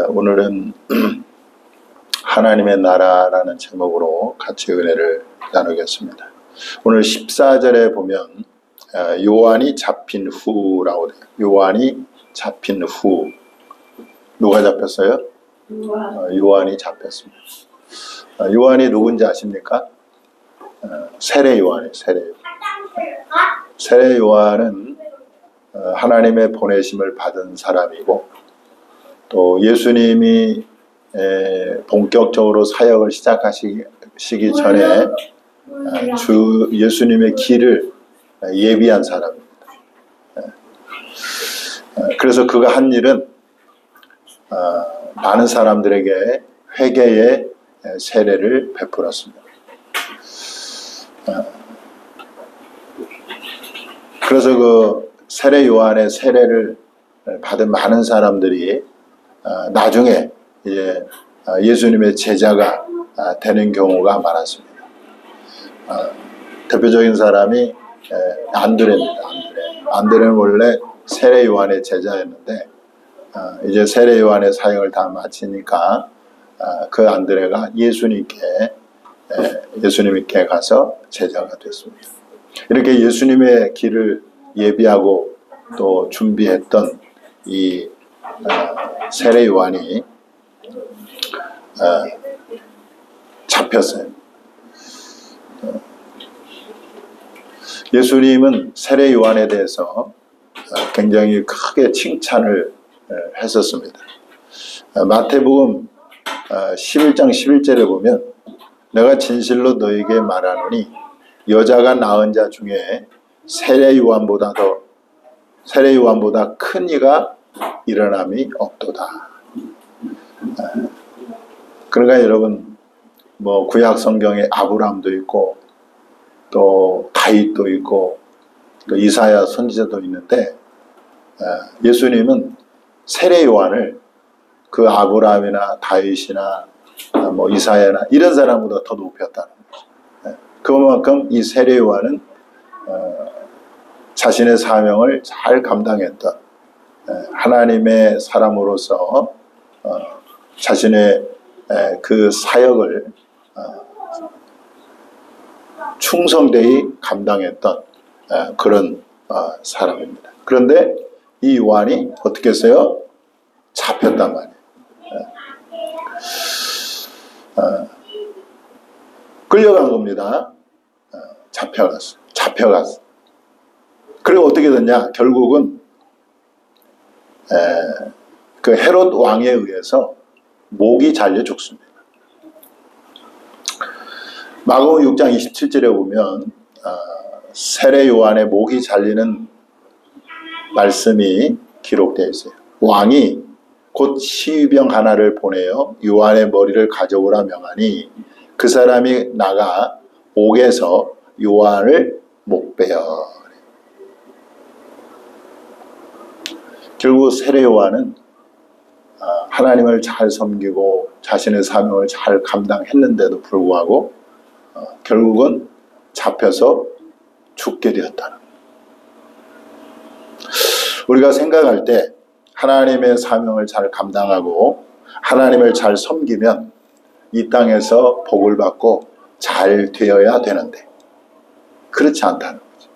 오늘은 하나님의 나라라는 제목으로 같이 은혜를 나누겠습니다. 오늘 14절에 보면 요한이 잡힌 후라고 돼요. 요한이 잡힌 후. 누가 잡혔어요? 요한이 잡혔습니다. 요한이 누군지 아십니까? 세례 요한이에요. 세례 요한은 하나님의 보내심을 받은 사람이고, 또 예수님이 본격적으로 사역을 시작하시기 전에 주 예수님의 길을 예비한 사람입니다. 그래서 그가 한 일은 많은 사람들에게 회개의 세례를 베풀었습니다. 그래서 그 세례 요한의 세례를 받은 많은 사람들이 나중에 이제 예수님의 제자가 되는 경우가 많았습니다. 대표적인 사람이 안드레입니다. 안드레는 원래 세례 요한의 제자였는데 이제 세례 요한의 사역을 다 마치니까 그 안드레가 예수님께 가서 제자가 됐습니다. 이렇게 예수님의 길을 예비하고 또 준비했던 이 세례 요한이 잡혔어요. 예수님은 세례 요한에 대해서 굉장히 크게 칭찬을 했었습니다. 마태복음 11장 11절에 보면 내가 진실로 너에게 말하노니 여자가 낳은 자 중에 세례 요한보다 큰 이가 일어남이 없도다. 그러니까 여러분, 뭐 구약 성경에 아브라함도 있고 또 다윗도 있고 또 이사야 선지자도 있는데 예수님은 세례 요한을 그 아브라함이나 다윗이나 뭐 이사야나 이런 사람보다 더 높였다는 거죠. 그만큼 이 세례 요한은 자신의 사명을 잘 감당했던 하나님의 사람으로서 자신의 그 사역을 충성되이 감당했던 그런 사람입니다. 그런데 이 요한이 어떻게 했어요? 잡혔단 말이에요. 끌려간 겁니다. 잡혀갔어. 그리고 어떻게 됐냐? 결국은 그 헤롯 왕에 의해서 목이 잘려 죽습니다. 마가복음 6장 27절에 보면 세례 요한의 목이 잘리는 말씀이 기록되어 있어요. 왕이 곧 시위병 하나를 보내어 요한의 머리를 가져오라 명하니 그 사람이 나가 옥에서 요한을 목베어. 결국 세례 요한은 하나님을 잘 섬기고 자신의 사명을 잘 감당했는데도 불구하고 결국은 잡혀서 죽게 되었다는 거예요. 우리가 생각할 때 하나님의 사명을 잘 감당하고 하나님을 잘 섬기면 이 땅에서 복을 받고 잘 되어야 되는데 그렇지 않다는 거죠.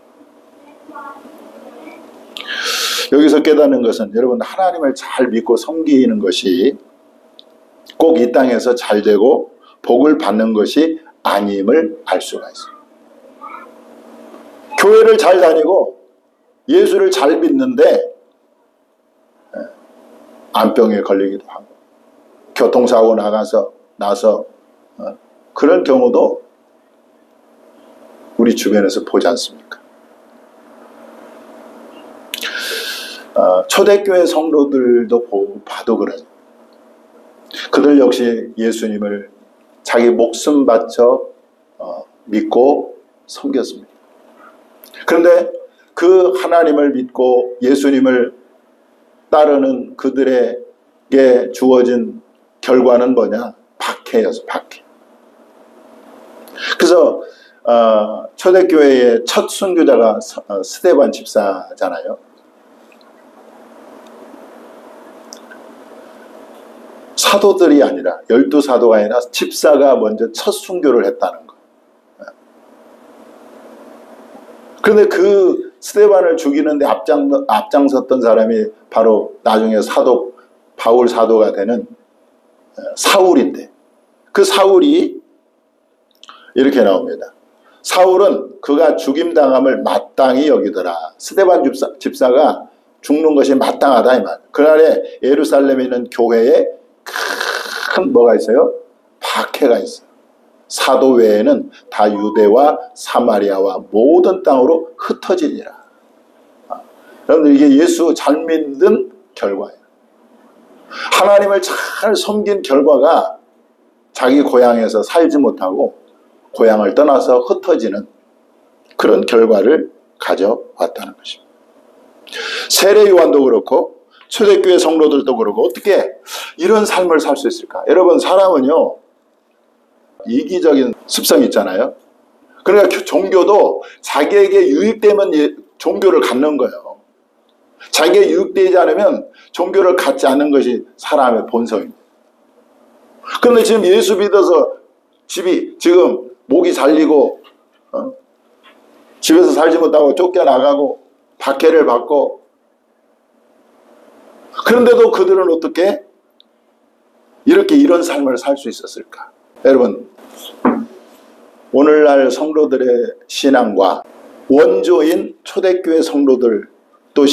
여기서 깨닫는 것은 여러분, 하나님을 잘 믿고 섬기는 것이 꼭 이 땅에서 잘 되고 복을 받는 것이 아님을 알 수가 있어요. 교회를 잘 다니고 예수를 잘 믿는데 암병에 걸리기도 하고 교통사고 나서 그런 경우도 우리 주변에서 보지 않습니까? 초대교회 성도들도 봐도 그러죠. 그들 역시 예수님을 자기 목숨 바쳐 믿고 섬겼습니다. 그런데 그 하나님을 믿고 예수님을 따르는 그들에게 주어진 결과는 뭐냐? 박해였어, 박해. 그래서 초대교회의 첫 순교자가 스데반 집사잖아요. 사도들이 아니라 12사도가 아니라 집사가 먼저 첫 순교를 했다는 거. 그런데 그 스데반을 죽이는데 앞장섰던 사람이 바로 나중에 사도 바울 사도가 되는 사울인데, 그 사울이 이렇게 나옵니다. 사울은 그가 죽임당함을 마땅히 여기더라. 스데반 집사가 죽는 것이 마땅하다 이 말. 그날에 예루살렘에 있는 교회에 큰 뭐가 있어요? 박해가 있어요. 사도 외에는 다 유대와 사마리아와 모든 땅으로 흩어지니라. 여러분들, 이게 예수 잘 믿는 결과예요. 하나님을 잘 섬긴 결과가 자기 고향에서 살지 못하고 고향을 떠나서 흩어지는 그런 결과를 가져왔다는 것입니다. 세례 요한도 그렇고 초대교회 성도들도 그렇고 어떻게 이런 삶을 살 수 있을까? 여러분, 사람은요 이기적인 습성이 있잖아요. 그러니까 종교도 자기에게 유익되면 종교를 갖는 거예요. 자기에게 유익되지 않으면 종교를 갖지 않는 것이 사람의 본성입니다. 그런데 지금 예수 믿어서 집이 지금 목이 잘리고 집에서 살지 못하고 쫓겨나가고 박해를 받고, 그런데도 그들은 어떻게 이렇게 이런 삶을 살 수 있었을까? 여러분, 오늘날 성도들의 신앙과 원조인 초대교회 성도들 또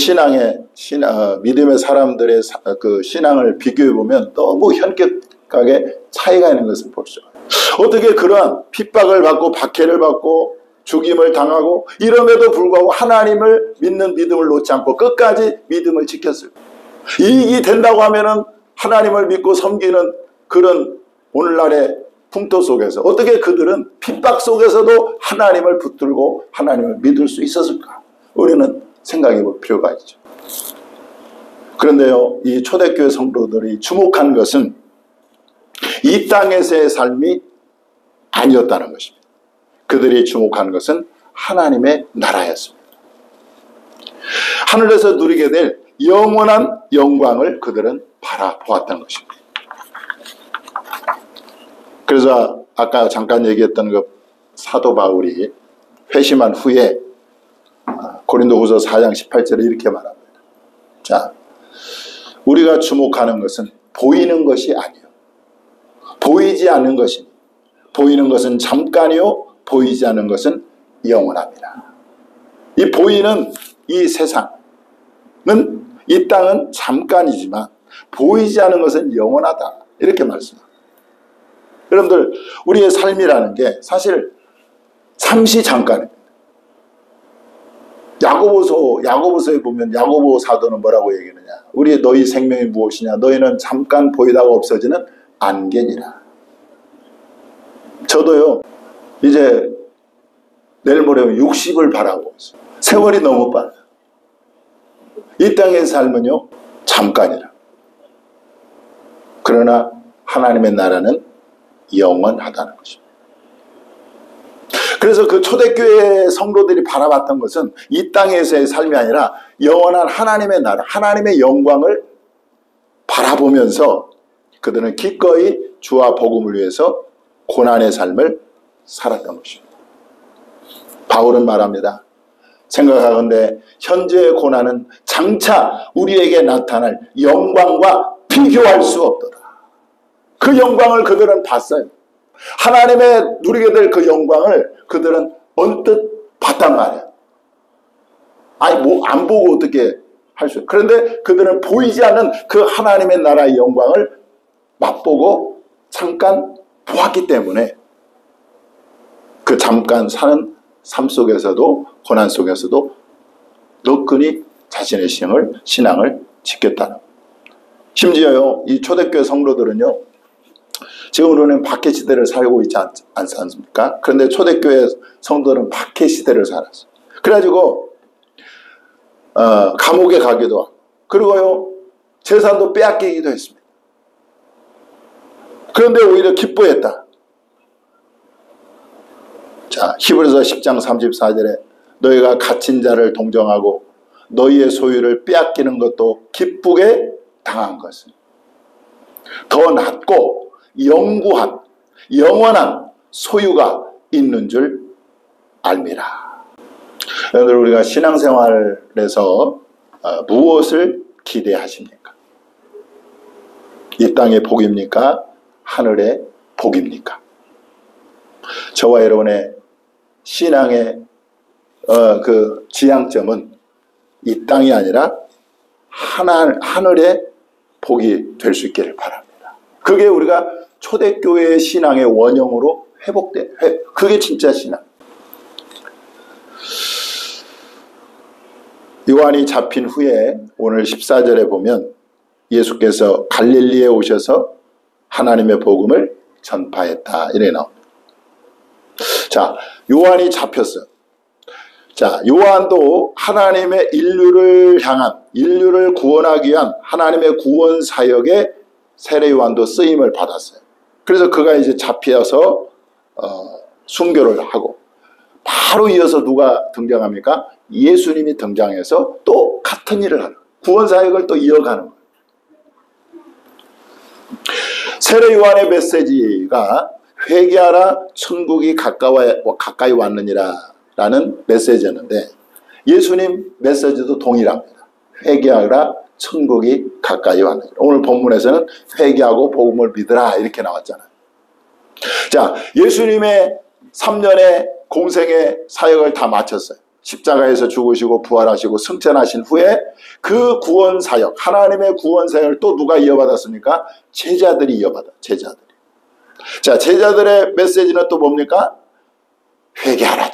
믿음의 사람들의 그 신앙을 비교해 보면 너무 현격하게 차이가 있는 것을 볼 수 있어요. 어떻게 그러한 핍박을 받고 박해를 받고 죽임을 당하고 이럼에도 불구하고 하나님을 믿는 믿음을 놓지 않고 끝까지 믿음을 지켰을까? 이익이 된다고 하면은 하나님을 믿고 섬기는 그런 오늘날의 풍토 속에서 어떻게 그들은 핍박 속에서도 하나님을 붙들고 하나님을 믿을 수 있었을까? 우리는 생각해 볼 필요가 있죠. 그런데요, 이 초대교회 성도들이 주목한 것은 이 땅에서의 삶이 아니었다는 것입니다. 그들이 주목한 것은 하나님의 나라였습니다. 하늘에서 누리게 될 영원한 영광을 그들은 바라보았다는 것입니다. 그래서 아까 잠깐 얘기했던 그 사도 바울이 회심한 후에 고린도후서 4장 18절에 이렇게 말합니다. 자, 우리가 주목하는 것은 보이는 것이 아니요 보이지 않는 것이니 보이는 것은 잠깐이요 보이지 않는 것은 영원합니다. 이 보이는 이 세상은, 이 땅은 잠깐이지만 보이지 않는 것은 영원하다, 이렇게 말씀합니다. 여러분들, 우리의 삶이라는 게 사실 잠시 잠깐입니다. 야고보서에 보면 야고보 사도는 뭐라고 얘기하느냐? 우리 너희 생명이 무엇이냐? 너희는 잠깐 보이다가 없어지는 안개니라. 저도요 이제 내일 모레면 60을 바라고 있어요. 세월이 너무 빨라. 이 땅의 삶은요 잠깐이라. 그러나 하나님의 나라는 영원하다는 것입니다. 그래서 그 초대교회 성도들이 바라봤던 것은 이 땅에서의 삶이 아니라 영원한 하나님의 나라, 하나님의 영광을 바라보면서 그들은 기꺼이 주와 복음을 위해서 고난의 삶을 살았던 것입니다. 바울은 말합니다. 생각하건대 현재의 고난은 장차 우리에게 나타날 영광과 비교할 수 없도다. 그 영광을 그들은 봤어요. 하나님의 누리게 될 그 영광을 그들은 언뜻 봤단 말이야. 아니 뭐 안 보고 어떻게 할 수? 그런데 그들은 보이지 않는 그 하나님의 나라의 영광을 맛보고 잠깐 보았기 때문에 그 잠깐 사는 삶 속에서도 고난 속에서도 너끈히 자신의 신앙을 지켰다는. 심지어요 이 초대교회 성도들은요 지금 우리는 박해 시대를 살고 있지 않지 않습니까? 그런데 초대교회 성도들은 박해 시대를 살았어요. 그래가지고 감옥에 가기도 하고 그리고요 재산도 빼앗기기도 했습니다. 그런데 오히려 기뻐했다. 자, 히브리서 10장 34절에 너희가 갇힌 자를 동정하고 너희의 소유를 빼앗기는 것도 기쁘게 당한 것은 더 낮고 영구한 영원한 소유가 있는 줄 알미라. 여러분들, 우리가 신앙생활에서 무엇을 기대하십니까? 이 땅의 복입니까? 하늘의 복입니까? 저와 여러분의 신앙의 그 지향점은 이 땅이 아니라 하늘의 복이 될 수 있기를 바랍니다. 그게 우리가 초대교회의 신앙의 원형으로 그게 진짜 신앙. 요한이 잡힌 후에 오늘 14절에 보면 예수께서 갈릴리에 오셔서 하나님의 복음을 전파했다, 이래 나옵니다. 자, 요한이 잡혔어요. 자, 요한도 하나님의 인류를 구원하기 위한 하나님의 구원 사역에 세례 요한도 쓰임을 받았어요. 그래서 그가 이제 잡혀서 순교를 하고, 바로 이어서 누가 등장합니까? 예수님이 등장해서 또 같은 일을 하는 거예요. 구원 사역을 또 이어가는 거예요. 세례 요한의 메시지가 회개하라, 천국이 가까이 왔느니라 라는 메시지였는데, 예수님 메시지도 동일합니다. 회개하라, 천국이 가까이 왔느니라. 오늘 본문에서는 회개하고 복음을 믿으라 이렇게 나왔잖아요. 자, 예수님의 3년의 공생의 사역을 다 마쳤어요. 십자가에서 죽으시고 부활하시고 승천하신 후에 그 구원 사역, 하나님의 구원 사역을 또 누가 이어받았습니까? 제자들이 이어받아. 제자들이. 자, 제자들의 메시지는 또 뭡니까? 회개하라.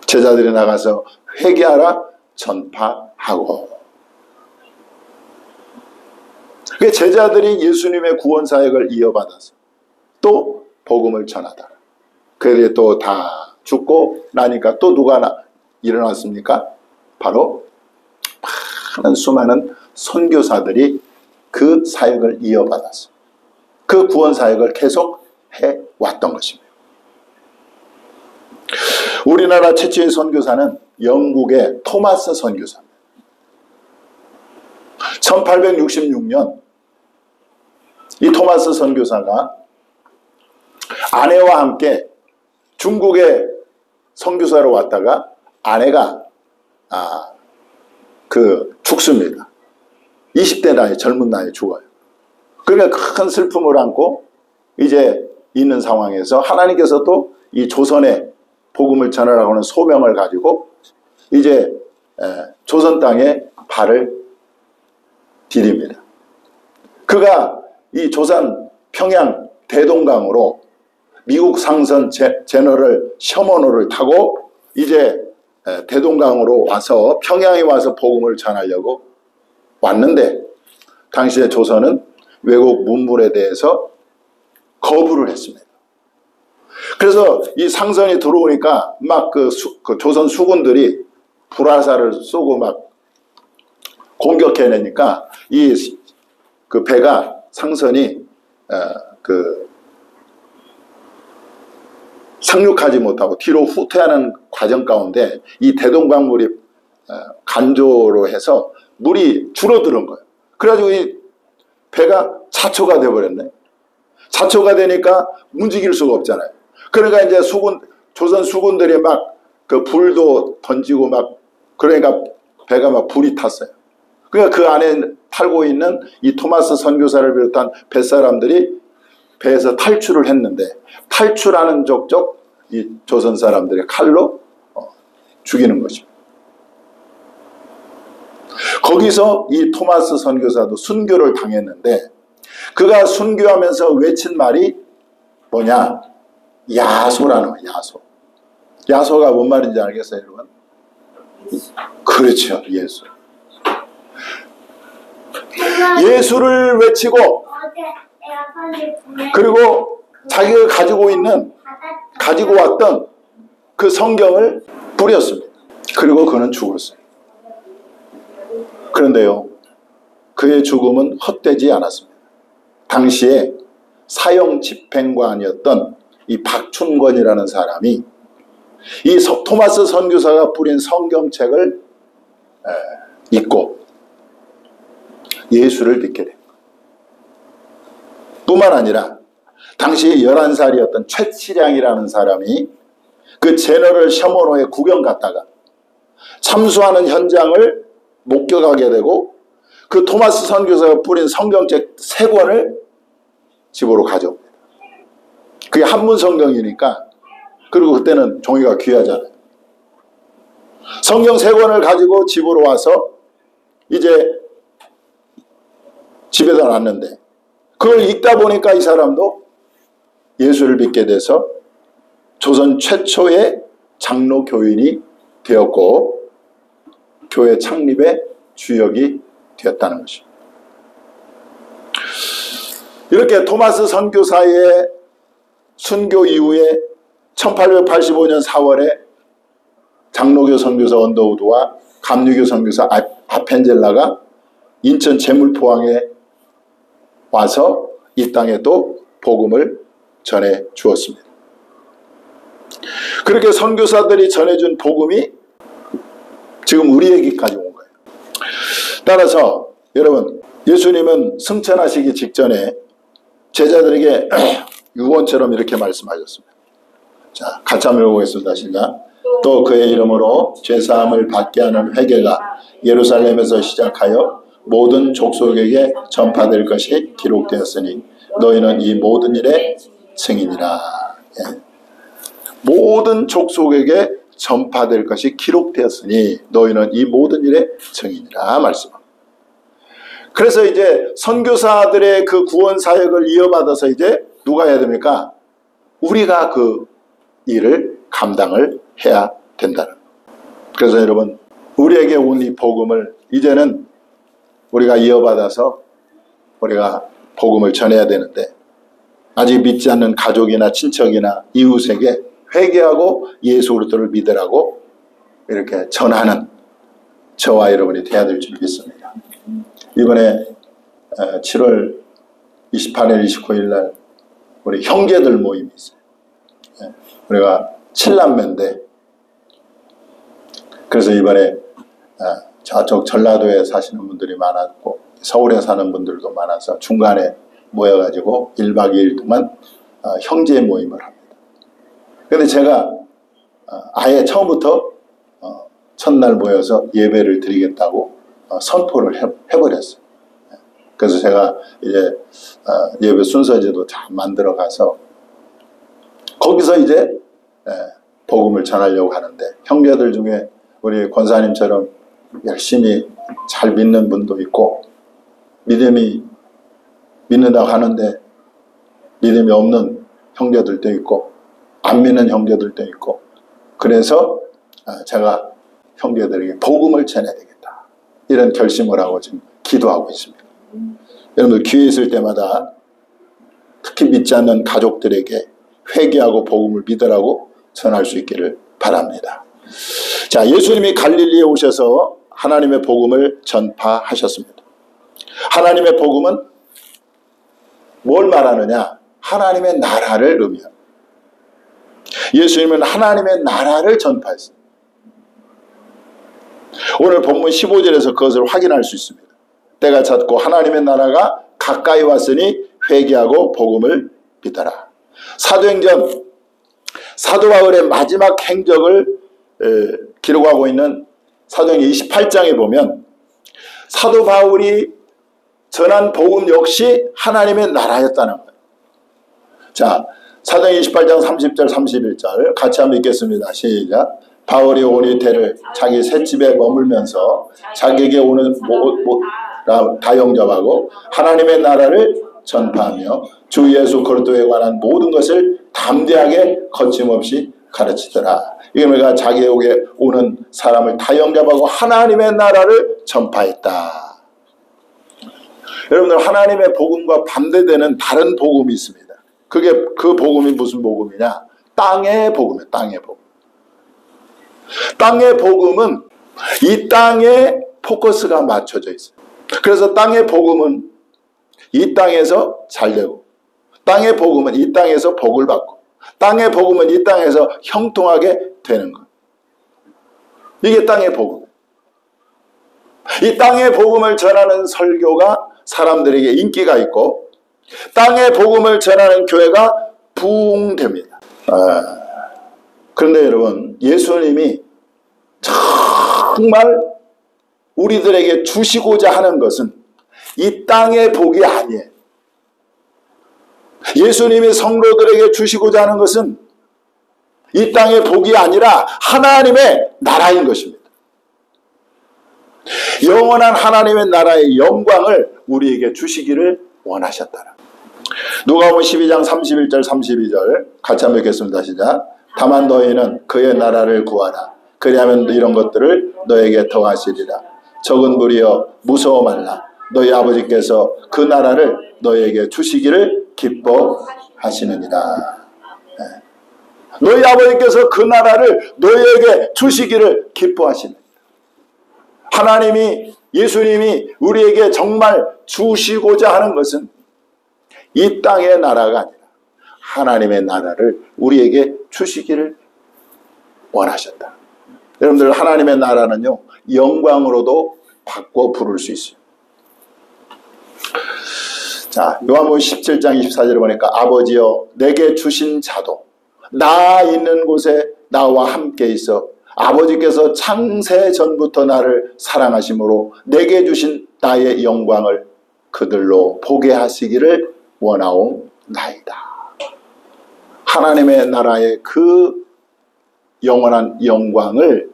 제자들이 나가서 회개하라, 전파하고. 그 제자들이 예수님의 구원 사역을 이어받아서 또 복음을 전하다. 그들이 또 다 죽고 나니까 또 누가 일어났습니까? 바로 많은 수많은 선교사들이 그 사역을 이어받았어. 그 구원 사역을 계속 해왔던 것입니다. 우리나라 최초의 선교사는 영국의 토마스 선교사입니다. 1866년 이 토마스 선교사가 아내와 함께 중국에 선교사로 왔다가 아내가 죽습니다. 20대 나이, 젊은 나이에 죽어요. 그러니까 큰 슬픔을 안고 이제 있는 상황에서 하나님께서 또 이 조선에 복음을 전하라고 하는 소명을 가지고 이제 조선 땅에 발을 디딥니다. 그가 이 조선 평양 대동강으로 미국 상선 제너럴 셔먼호를 타고 이제 대동강으로 와서 평양에 와서 복음을 전하려고 왔는데, 당시에 조선은 외국 문물에 대해서 거부를 했습니다. 그래서 이 상선이 들어오니까 막 그 조선 수군들이 불화살을 쏘고 막 공격해내니까 그 배가, 상선이 상륙하지 못하고 뒤로 후퇴하는 과정 가운데 이 대동강물이 간조로 해서 물이 줄어드는 거예요. 그래가지고 이 배가 자초가 돼버렸네. 자초가 되니까 움직일 수가 없잖아요. 그러니까 이제 조선 수군들이 막 그 불도 던지고 막, 그러니까 배가 막 불이 탔어요. 그러니까 그 안에 탈고 있는 이 토마스 선교사를 비롯한 뱃사람들이 배에서 탈출을 했는데, 탈출하는 족족 이 조선 사람들의 칼로 죽이는 것입니다. 거기서 이 토마스 선교사도 순교를 당했는데, 그가 순교하면서 외친 말이 뭐냐? 야소라는 거예요. 야소가 뭔 말인지 알겠어요, 여러분? 그렇죠, 예수. 예수를 외치고, 그리고 자기가 가지고 왔던 그 성경을 뿌렸습니다. 그리고 그는 죽었어요. 그런데요, 그의 죽음은 헛되지 않았습니다. 당시에 사형 집행관이었던 이 박춘권이라는 사람이 이 토마스 선교사가 뿌린 성경책을 읽고 예수를 믿게 됩니다. 뿐만 아니라 당시 11살이었던 최치량이라는 사람이 그 제너럴 셔먼호에 구경 갔다가 참수하는 현장을 목격하게 되고 그 토마스 선교사가 뿌린 성경책 3권을 집으로 가져옵니다. 그게 한문 성경이니까. 그리고 그때는 종이가 귀하잖아요. 성경 3권을 가지고 집으로 와서 이제 집에다 놨는데 그걸 읽다 보니까 이 사람도 예수를 믿게 돼서 조선 최초의 장로 교인이 되었고 교회 창립의 주역이 되었다는 것입니다. 이렇게 토마스 선교사의 순교 이후에 1885년 4월에 장로교 선교사 언더우드와 감리교 선교사 아펜젤라가 인천 제물포항에 와서 이 땅에 또 복음을 전해 주었습니다. 그렇게 선교사들이 전해준 복음이 지금 우리에게까지 온 거예요. 따라서 여러분, 예수님은 승천하시기 직전에 제자들에게 유언처럼 이렇게 말씀하셨습니다. 자, 같이 한번 읽어보겠습니다. 시작. 또 그의 이름으로 죄사함을 받게 하는 회개가 예루살렘에서 시작하여 모든 족속에게 전파될 것이 기록되었으니 너희는 이 모든 일의 증인이라. 예. 모든 족속에게 전파될 것이 기록되었으니 너희는 이 모든 일의 증인이라 말씀합니다. 그래서 이제 선교사들의 그 구원 사역을 이어받아서 이제 누가 해야 됩니까? 우리가 그 일을 감당을 해야 된다는 거예요. 그래서 여러분, 우리에게 온 이 복음을 이제는 우리가 이어받아서 우리가 복음을 전해야 되는데 아직 믿지 않는 가족이나 친척이나 이웃에게 회개하고 예수 그리스도를 믿으라고 이렇게 전하는 저와 여러분이 돼야 될 줄 믿습니다. 이번에 7월 28일, 29일 날 우리 형제들 모임이 있어요. 우리가 7남매인데 그래서 이번에 저쪽 전라도에 사시는 분들이 많았고 서울에 사는 분들도 많아서 중간에 모여가지고 1박 2일 동안 형제 모임을 합니다. 그런데 제가 아예 처음부터 첫날 모여서 예배를 드리겠다고 선포를 해버렸어요. 그래서 제가 이제 예배 순서제도 다 만들어 가서 거기서 이제 복음을 전하려고 하는데 형제들 중에 우리 권사님처럼 열심히 잘 믿는 분도 있고 믿는다고 하는데 믿음이 없는 형제들도 있고 안 믿는 형제들도 있고 그래서 제가 형제들에게 복음을 전해야 되겠다 이런 결심을 하고 지금 기도하고 있습니다. 여러분들 기회 있을 때마다 특히 믿지 않는 가족들에게 회개하고 복음을 믿으라고 전할 수 있기를 바랍니다. 자, 예수님이 갈릴리에 오셔서 하나님의 복음을 전파하셨습니다. 하나님의 복음은 뭘 말하느냐? 하나님의 나라를 의미합니다. 예수님은 하나님의 나라를 전파했습니다. 오늘 본문 15절에서 그것을 확인할 수 있습니다. 때가 찼고 하나님의 나라가 가까이 왔으니 회개하고 복음을 믿어라. 사도행전 사도 바울의 마지막 행적을 기록하고 있는 사도행전 28장에 보면 사도 바울이 전한 복음 역시 하나님의 나라였다는 거예요. 자, 사도행전 28장 30절 31절 같이 한번 읽겠습니다. 시작. 바울이 온 이태를 자기 셋집에 머물면서 자기에게 오는 다 영접하고 하나님의 나라를 전파하며 주 예수 그리스도에 관한 모든 것을 담대하게 거침없이 가르치더라. 이게 뭐가 자기에게 오는 사람을 다 영접하고 하나님의 나라를 전파했다. 여러분들 하나님의 복음과 반대되는 다른 복음이 있습니다. 그 복음이 무슨 복음이냐? 땅의 복음이에요. 땅의 복음. 땅의 복음은 이 땅에 포커스가 맞춰져 있어요. 그래서 땅의 복음은 이 땅에서 잘되고 땅의 복음은 이 땅에서 복을 받고 땅의 복음은 이 땅에서 형통하게 되는 것. 이게 땅의 복음. 이 땅의 복음을 전하는 설교가 사람들에게 인기가 있고 땅의 복음을 전하는 교회가 부흥됩니다. 그런데 여러분, 예수님이 정말 우리들에게 주시고자 하는 것은 이 땅의 복이 아니에요. 예수님이 성도들에게 주시고자 하는 것은 이 땅의 복이 아니라 하나님의 나라인 것입니다. 영원한 하나님의 나라의 영광을 우리에게 주시기를 원하셨다. 누가복음 12장 31절 32절 같이 한번 읽겠습니다. 시작. 다만 너희는 그의 나라를 구하라. 그리하면 이런 것들을 너에게 더하시리라. 적은 무리여 무서워 말라. 너희 아버지께서 그 나라를 너에게 주시기를 기뻐하시느니라. 너희 아버지께서 그 나라를 너희에게 주시기를 기뻐하시느니라. 하나님이, 예수님이 우리에게 정말 주시고자 하는 것은 이 땅의 나라가 아니라 하나님의 나라를 우리에게 주시기를 원하셨다. 여러분들, 하나님의 나라는요, 영광으로도 바꿔 부를 수 있어요. 자, 요한복음 17장 24절에 보니까 아버지여 내게 주신 자도 나 있는 곳에 나와 함께 있어 아버지께서 창세 전부터 나를 사랑하심으로 내게 주신 나의 영광을 그들로 보게 하시기를 원하옵나이다. 하나님의 나라의 그 영원한 영광을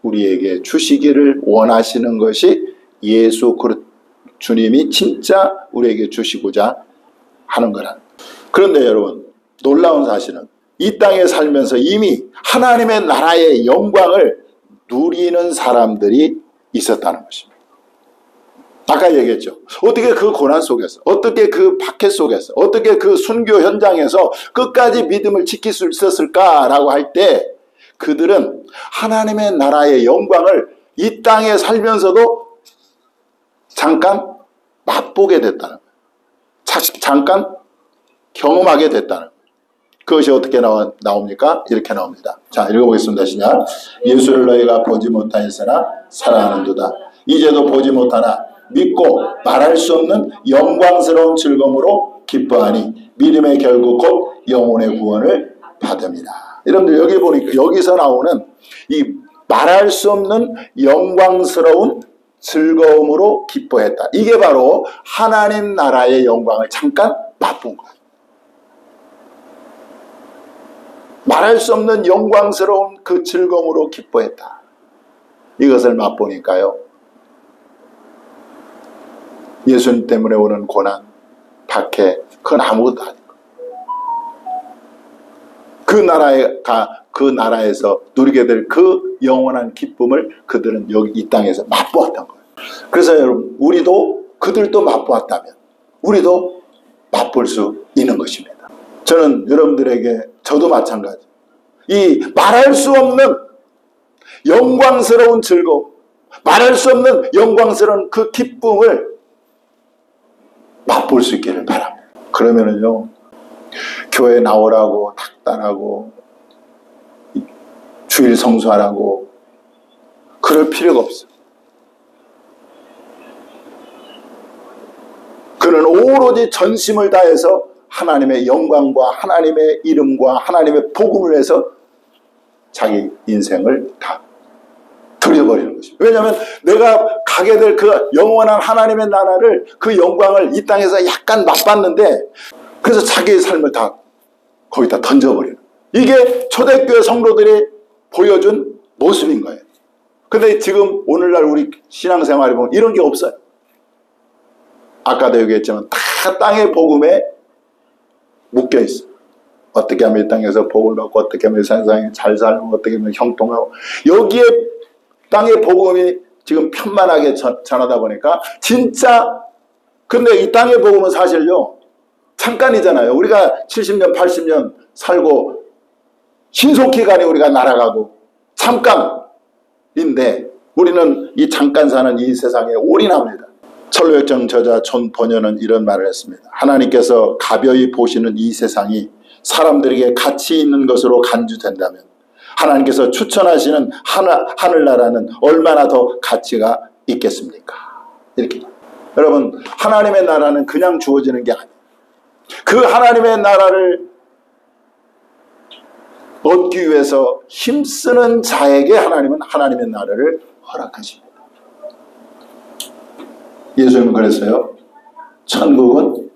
우리에게 주시기를 원하시는 것이 예수 주님이 진짜 우리에게 주시고자 하는 거란. 그런데 여러분, 놀라운 사실은 이 땅에 살면서 이미 하나님의 나라의 영광을 누리는 사람들이 있었다는 것입니다. 아까 얘기했죠. 어떻게 그 고난 속에서, 어떻게 그 박해 속에서, 어떻게 그 순교 현장에서 끝까지 믿음을 지킬 수 있었을까라고 할 때 그들은 하나님의 나라의 영광을 이 땅에 살면서도 잠깐 맛보게 됐다는 거예요. 잠깐 경험하게 됐다는 거예요. 그것이 어떻게 나옵니까? 이렇게 나옵니다. 자, 읽어보겠습니다. 시작. 예수를 너희가 보지 못하였으나 사랑하는도다. 이제도 보지 못하나 믿고 말할 수 없는 영광스러운 즐거움으로 기뻐하니 믿음의 결국 곧 영혼의 구원을 받음이라. 여러분들, 여기 보니까 여기서 나오는 이 말할 수 없는 영광스러운 즐거움으로 기뻐했다. 이게 바로 하나님 나라의 영광을 잠깐 맛본 거예요. 말할 수 없는 영광스러운 그 즐거움으로 기뻐했다. 이것을 맛보니까요, 예수님 때문에 오는 고난, 박해, 그건 아무것도 아니고 그 나라에서 누리게 될 그 영원한 기쁨을 그들은 여기 이 땅에서 맛보았던 거예요. 그래서 여러분, 우리도 그들도 맛보았다면 우리도 맛볼 수 있는 것입니다. 저는 여러분들에게, 저도 마찬가지, 이 말할 수 없는 영광스러운 즐거움, 말할 수 없는 영광스러운 그 기쁨을 맛볼 수 있기를 바랍니다. 그러면은요, 교회 나오라고 닥달하고 주일 성수하라고 그럴 필요가 없어요. 그는 오로지 전심을 다해서 하나님의 영광과 하나님의 이름과 하나님의 복음을 위해서 자기 인생을 다 들여버리는 것입니다. 왜냐하면 내가 가게 될 그 영원한 하나님의 나라를, 그 영광을 이 땅에서 약간 맛봤는데, 그래서 자기의 삶을 다 거기다 던져버리는, 이게 초대교회 성도들이 보여준 모습인 거예요. 근데 지금 오늘날 우리 신앙생활에 보면 이런 게 없어요. 아까도 얘기했지만 다 땅의 복음에 묶여 있어요. 어떻게 하면 이 땅에서 복을 받고, 어떻게 하면 세상에 잘 살고, 어떻게 하면 형통하고, 여기에 땅의 복음이 지금 편만하게 전하다 보니까 진짜, 근데 이 땅의 복음은 사실요 잠깐이잖아요. 우리가 70년 80년 살고 신속히 가니 우리가 날아가고 잠깐인데, 우리는 이 잠깐 사는 이 세상에 올인합니다. 철로역정 저자 존 번연은 이런 말을 했습니다. 하나님께서 가벼이 보시는 이 세상이 사람들에게 가치 있는 것으로 간주된다면 하나님께서 추천하시는 하늘나라는 얼마나 더 가치가 있겠습니까? 이렇게. 여러분, 하나님의 나라는 그냥 주어지는 게 아니에요. 그 하나님의 나라를 얻기 위해서 힘쓰는 자에게 하나님은 하나님의 나라를 허락하십니다. 예수님은 그랬어요. 천국은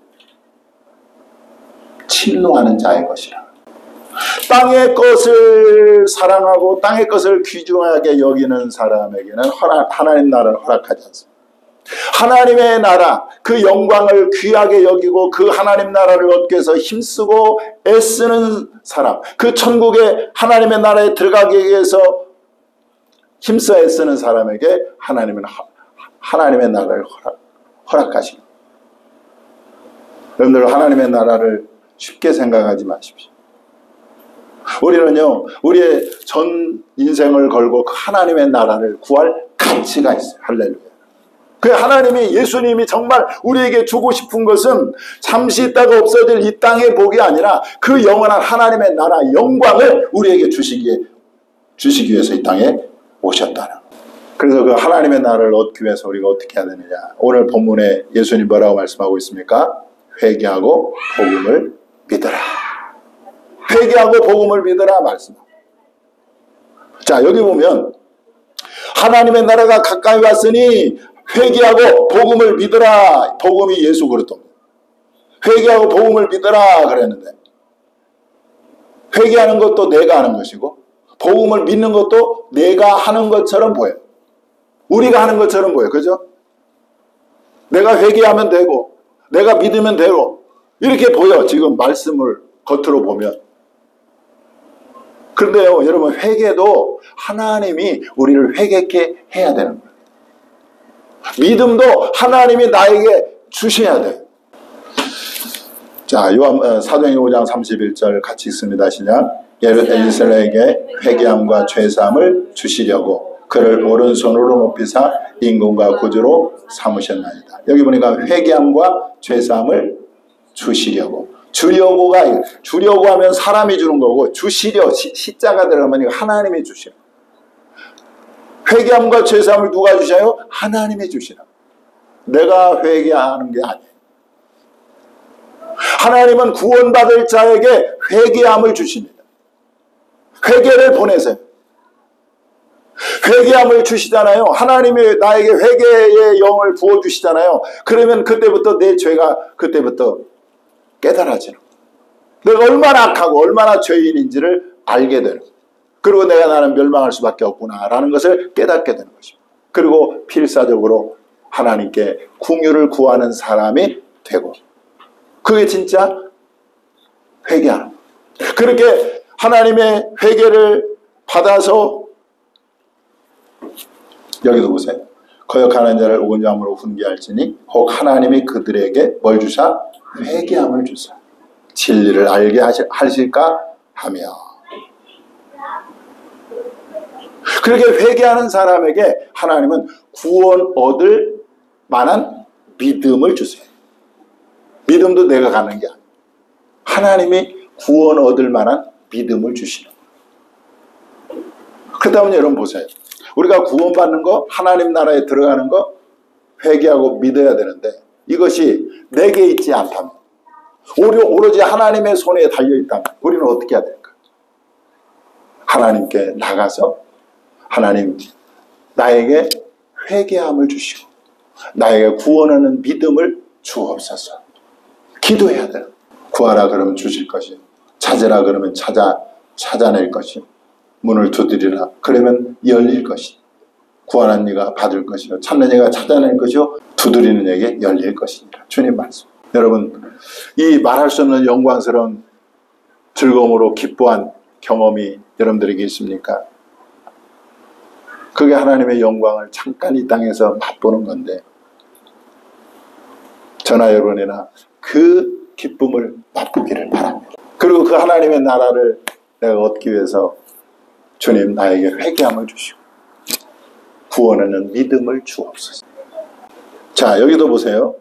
침노하는 자의 것이라. 땅의 것을 사랑하고 땅의 것을 귀중하게 여기는 사람에게는 하나님 나라를 허락하지 않습니다. 하나님의 나라, 그 영광을 귀하게 여기고 그 하나님 나라를 얻기 위해서 힘쓰고 애쓰는 사람, 그 천국의 하나님의 나라에 들어가기 위해서 힘써 애쓰는 사람에게 하나님은 하나님의 나라를 허락하십니다. 여러분들 하나님의 나라를 쉽게 생각하지 마십시오. 우리는요, 우리의 전 인생을 걸고 그 하나님의 나라를 구할 가치가 있어요. 할렐루야. 그 하나님이, 예수님이 정말 우리에게 주고 싶은 것은 잠시 있다가 없어질 이 땅의 복이 아니라 그 영원한 하나님의 나라 영광을 우리에게 주시기 위해서 이 땅에 오셨다는. 그래서 그 하나님의 나라를 얻기 위해서 우리가 어떻게 해야 되느냐. 오늘 본문에 예수님 뭐라고 말씀하고 있습니까? 회개하고 복음을 믿어라. 회개하고 복음을 믿어라 말씀합니다. 자, 여기 보면 하나님의 나라가 가까이 왔으니 회개하고 복음을 믿어라. 복음이 예수 그리스도. 회개하고 복음을 믿어라 그랬는데, 회개하는 것도 내가 하는 것이고 복음을 믿는 것도 내가 하는 것처럼 보여요. 우리가 하는 것처럼 보여요. 그죠? 내가 회개하면 되고 내가 믿으면 되고 이렇게 보여. 지금 말씀을 겉으로 보면. 그런데요, 여러분, 회개도 하나님이 우리를 회개케 해야 되는 거예요. 믿음도 하나님이 나에게 주셔야 돼요. 자, 사도행전 5장 31절 같이 읽습니다. 시작. 이스라엘에게 회개함과 죄사함을 주시려고 그를 오른손으로 높이사 임금과 구주로 삼으셨나이다. 여기 보니까 회개함과 죄사함을 주시려고. 주려고 하면 사람이 주는 거고, 주시려, 시자가 들어가면 이거 하나님이 주시려. 회개함과 죄사함을 누가 주셔요? 하나님이 주시라. 내가 회개하는 게 아니에요. 하나님은 구원받을 자에게 회개함을 주십니다. 회개를 보내세요. 회개함을 주시잖아요. 하나님이 나에게 회개의 영을 부어주시잖아요. 그러면 그때부터 내 죄가 그때부터 깨달아지는 거예요. 내가 얼마나 악하고 얼마나 죄인인지를 알게 되는 거예요. 그리고 내가 나는 멸망할 수밖에 없구나라는 것을 깨닫게 되는 것입니다. 그리고 필사적으로 하나님께 긍휼을 구하는 사람이 되고, 그게 진짜 회개하는 거예요. 그렇게 하나님의 회개를 받아서, 여기도 보세요. 거역하는 자를 온유함으로 훈계할지니 혹 하나님이 그들에게 뭘 주사? 회개함을 주사 진리를 알게 하실까 하며. 그렇게 회개하는 사람에게 하나님은 구원 얻을 만한 믿음을 주세요. 믿음도 내가 가는 게 아니에요. 하나님이 구원 얻을 만한 믿음을 주시는 거예요. 그렇다면 여러분 보세요. 우리가 구원받는 거, 하나님 나라에 들어가는 거 회개하고 믿어야 되는데, 이것이 내게 있지 않다면, 오로지 하나님의 손에 달려있다면 우리는 어떻게 해야 될까? 하나님께 나가서 하나님 나에게 회개함을 주시고 나에게 구원하는 믿음을 주옵소서. 기도해야 돼요. 구하라 그러면 주실 것이요, 찾으라 그러면 찾아낼 것이요, 문을 두드리라 그러면 열릴 것이요, 구하는 이가 받을 것이요, 찾는 이가 찾아낼 것이요, 두드리는 이에게 열릴 것이니라. 주님 말씀. 여러분, 이 말할 수 없는 영광스러운 즐거움으로 기뻐한 경험이 여러분들에게 있습니까? 그게 하나님의 영광을 잠깐 이 땅에서 맛보는 건데, 저나 여러분이나 그 기쁨을 맛보기를 바랍니다. 그리고 그 하나님의 나라를 내가 얻기 위해서 주님 나에게 회개함을 주시고 구원하는 믿음을 주옵소서. 자, 여기도 보세요.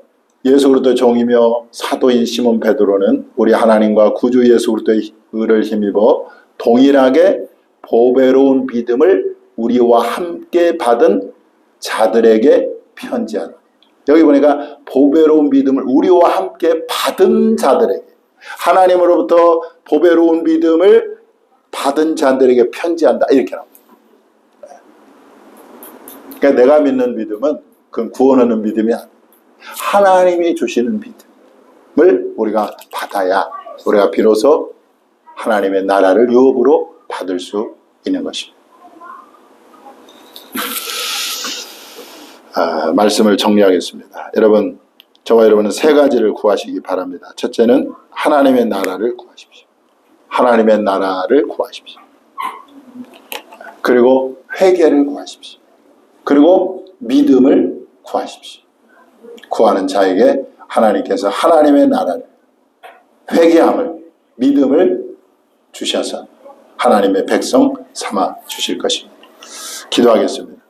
예수 그리스도의 종이며 사도인 시몬 베드로는 우리 하나님과 구주 예수 그리스도의 의를 힘입어 동일하게 보배로운 믿음을 우리와 함께 받은 자들에게 편지하라. 여기 보니까 보배로운 믿음을 우리와 함께 받은 자들에게, 하나님으로부터 보배로운 믿음을 받은 자들에게 편지한다. 이렇게 나옵니다. 그러니까 내가 믿는 믿음은 그건 구원 얻는 믿음이 아니야. 하나님이 주시는 믿음을 우리가 받아야 우리가 비로소 하나님의 나라를 유업으로 받을 수 있는 것입니다. 말씀을 정리하겠습니다. 여러분, 저와 여러분은 세 가지를 구하시기 바랍니다. 첫째는 하나님의 나라를 구하십시오. 하나님의 나라를 구하십시오. 그리고 회개를 구하십시오. 그리고 믿음을 구하십시오. 구하는 자에게 하나님께서 하나님의 나라를, 회개함을, 믿음을 주셔서 하나님의 백성 삼아 주실 것입니다. 기도하겠습니다.